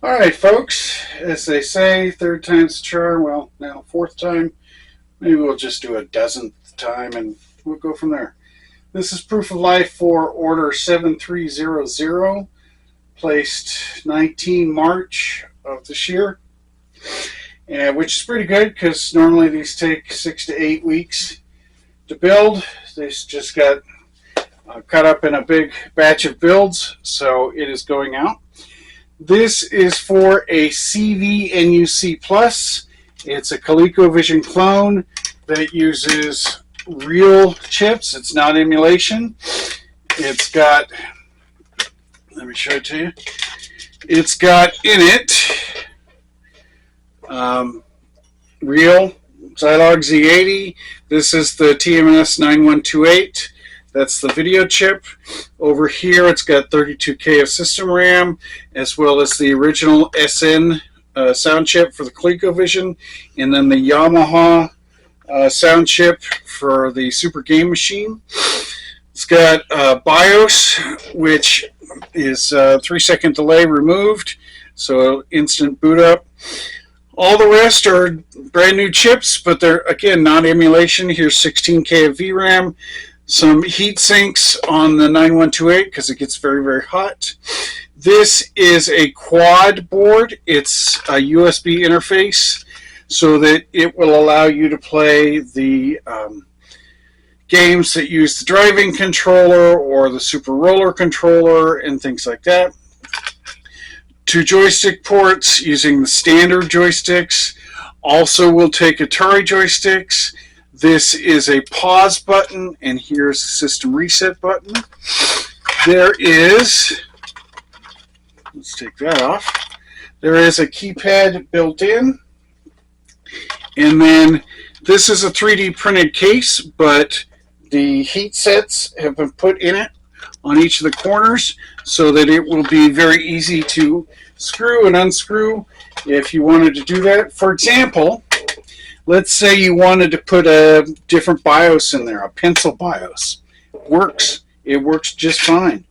All right, folks, as they say, third time's the charm. Well, now fourth time. Maybe we'll just do a dozenth time and we'll go from there. This is proof of life for order 7300, placed 19 March of this year, and which is pretty good because normally these take 6 to 8 weeks to build. They just got cut up in a big batch of builds, so it is going out. This is for a CV-NUC Plus. It's a ColecoVision clone that uses real chips. It's not emulation. It's got, let me show it to you. It's got in it real Zilog Z80. This is the TMS 9128. That's the video chip. Over here, it's got 32K of system RAM, as well as the original SN sound chip for the ColecoVision, and then the Yamaha sound chip for the Super Game Machine. It's got BIOS, which is 3-second delay removed, so instant boot up. All the rest are brand new chips, but they're, again, not emulation. Here's 16K of VRAM. Some heat sinks on the 9128 because it gets very, very hot. This is a quad board. It's a USB interface so that it will allow you to play the games that use the driving controller or the Super Roller controller and things like that. 2 joystick ports using the standard joysticks. Also will take Atari joysticks. This is a pause button, and here's the system reset button. There is, let's take that off. There is a keypad built in. And then this is a 3D printed case, but the heat sets have been put in it on each of the corners so that it will be very easy to screw and unscrew if you wanted to do that. For example, let's say you wanted to put a different BIOS in there, a pencil BIOS. It works just fine.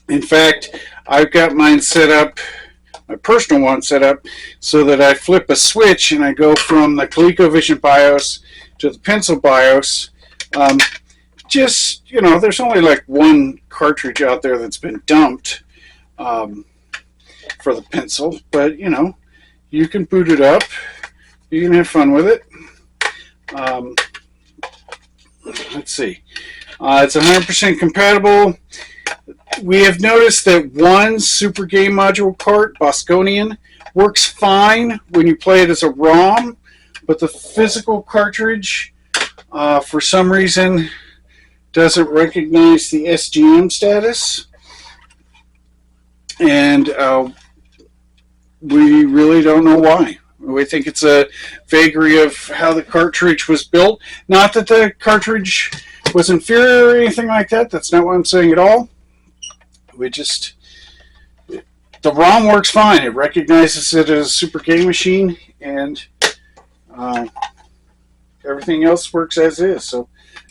In fact, I've got mine set up, my personal one set up, so that I flip a switch and I go from the ColecoVision BIOS to the pencil BIOS. There's only like one cartridge out there that's been dumped for the pencil, but you can boot it up. You can have fun with it. Let's see. It's 100% compatible. We have noticed that one Super Game Module cart, Bosconian, works fine when you play it as a ROM, but the physical cartridge, for some reason, doesn't recognize the SGM status. And we really don't know why. We think it's a vagary of how the cartridge was built. Not that the cartridge was inferior or anything like that. That's not what I'm saying at all. The ROM works fine. It recognizes it as a Super Game Machine, and everything else works as is. So,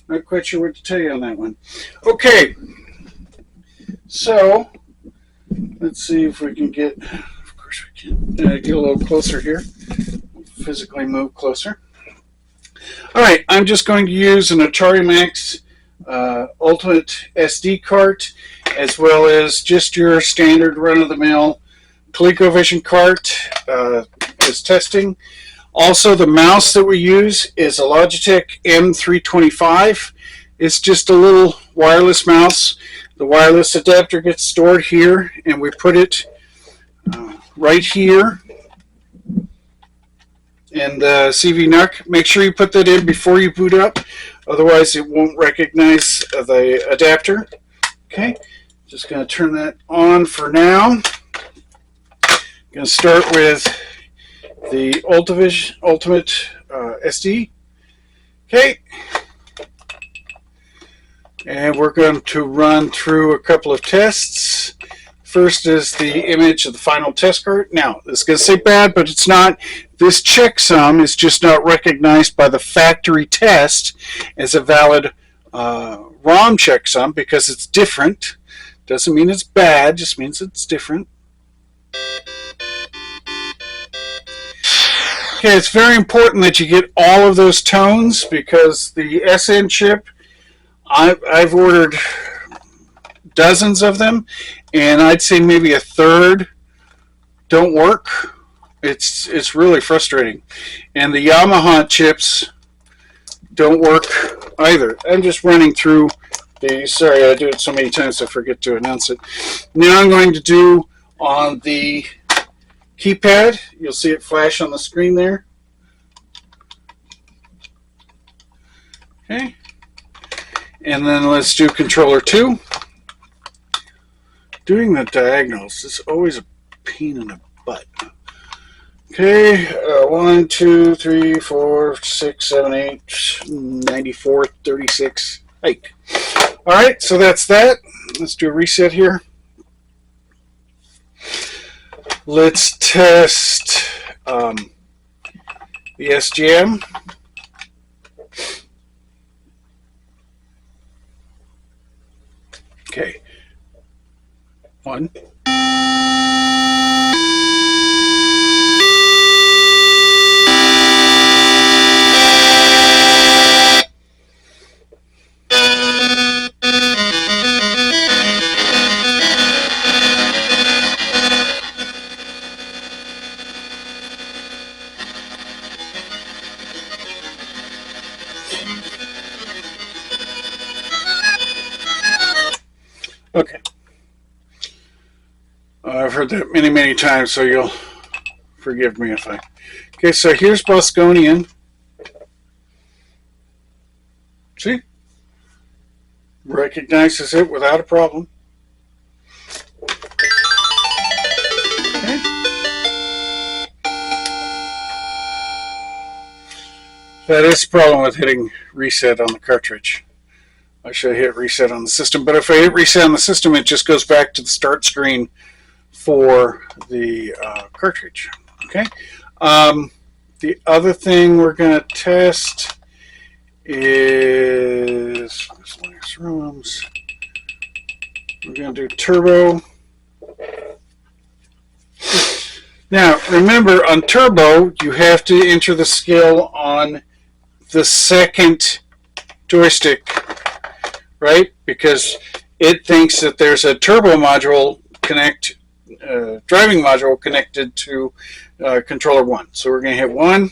not quite sure what to tell you on that one. Okay, so let's see if we can get. Of course, we can get a little closer here. Physically move closer. All right, I'm just going to use an Atari Max Ultimate SD cart, as well as just your standard run-of-the-mill ColecoVision cart as testing. Also, the mouse that we use is a Logitech M325. It's just a little wireless mouse. The wireless adapter gets stored here, and we put it right here in the CV-NUC. Make sure you put that in before you boot up, otherwise it won't recognize the adapter. Okay, just going to turn that on for now. Going to start with the Ultimate SD. Okay, and we're going to run through a couple of tests. First is the image of the final test cart. Now, this is going to say bad, but it's not. This checksum is just not recognized by the factory test as a valid ROM checksum because it's different. Doesn't mean it's bad, just means it's different. Okay, it's very important that you get all of those tones because the SN chip, I've ordered dozens of them, and I'd say maybe a third don't work. It's really frustrating. And the Yamaha chips don't work either. I'm just running through these. Sorry, I do it so many times I forget to announce it. Now I'm going to do on the keypad. You'll see it flash on the screen there. Okay. And then let's do controller 2. Doing the diagonals is always a pain in the butt. Okay, 1, 2, 3, 4, 6, 7, 8, 94, 36. Hike. Alright, so that's that. Let's do a reset here. Let's test the SGM. Okay. 1. Okay. I've heard that many, many times, so you'll forgive me if I... Okay, so here's Bosconian. See? Recognizes it without a problem. Okay. That is the problem with hitting reset on the cartridge. I should hit reset on the system, but if I hit reset on the system, it just goes back to the start screen for the cartridge. Okay. The other thing we're going to test is rooms. We're going to do turbo. Now, remember, on turbo, you have to enter the scale on the second joystick, right? Because it thinks that there's a turbo module driving module connected to controller 1. So we're going to hit 1.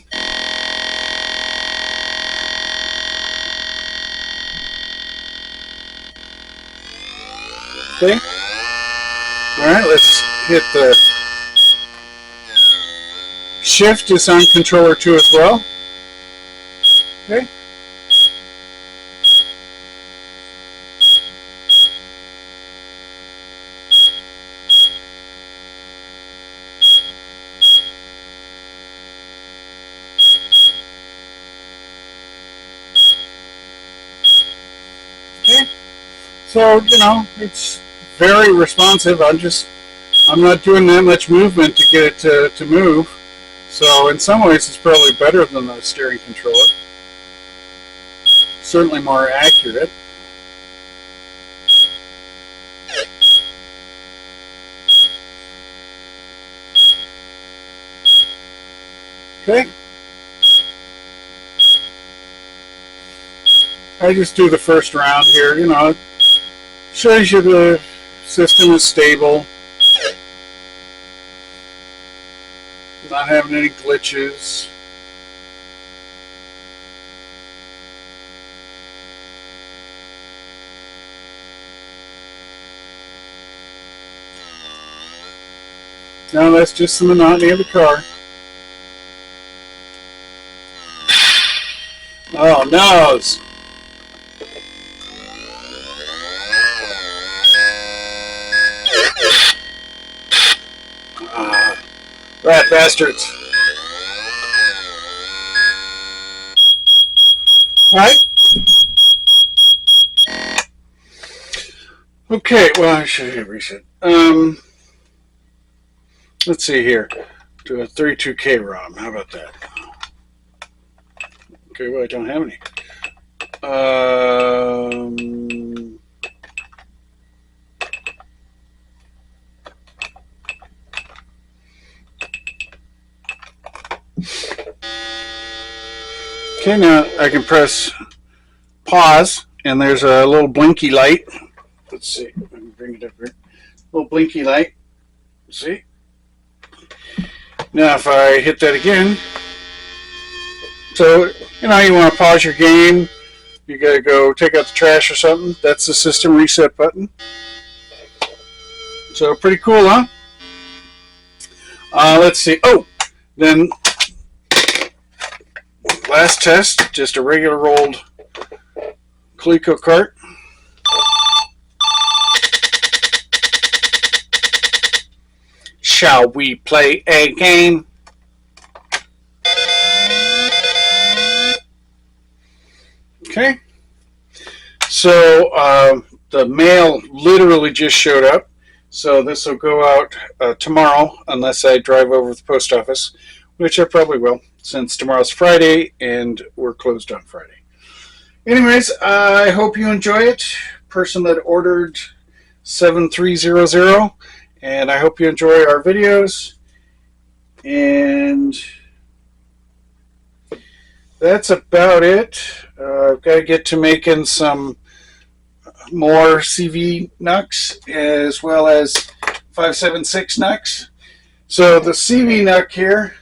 Okay. All right, let's hit the shift is on controller 2 as well. Okay. Okay. So, you know, it's very responsive. I'm not doing that much movement to get it to move. So in some ways it's probably better than the steering controller. Certainly more accurate. Okay. I just do the first round here, you know, it shows you the system is stable. Not having any glitches. No, that's just the monotony of the car. Oh, nose! Rat bastards. Alright. Okay, well, I should hit reset. Let's see here. Do a 32K ROM. How about that? Okay, well, I don't have any. Okay, now I can press pause, and there's a little blinky light. Let's see, let me bring it up here. Little blinky light. See? Now if I hit that again, so you want to pause your game, you got to go take out the trash or something. That's the system reset button. So pretty cool, huh? Let's see. Oh, then last test, just a regular old Coleco cart. Shall we play a game? Okay. So the mail literally just showed up. So this will go out tomorrow, unless I drive over to the post office, which I probably will, since tomorrow's Friday and we're closed on Friday. Anyways, I hope you enjoy it. Person that ordered 7300, and I hope you enjoy our videos. And that's about it. I've got to get to making some more CV-NUCs as well as 576 NUCs. So the CV-NUC here,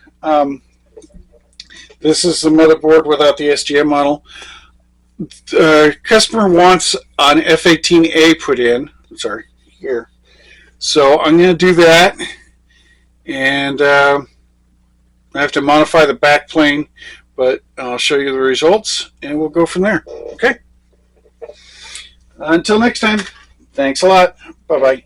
this is the motherboard without the SGM model. The customer wants an F18A put in. Sorry, here. So I'm going to do that, and I have to modify the back plane, but I'll show you the results, and we'll go from there. Okay? Until next time, thanks a lot. Bye-bye.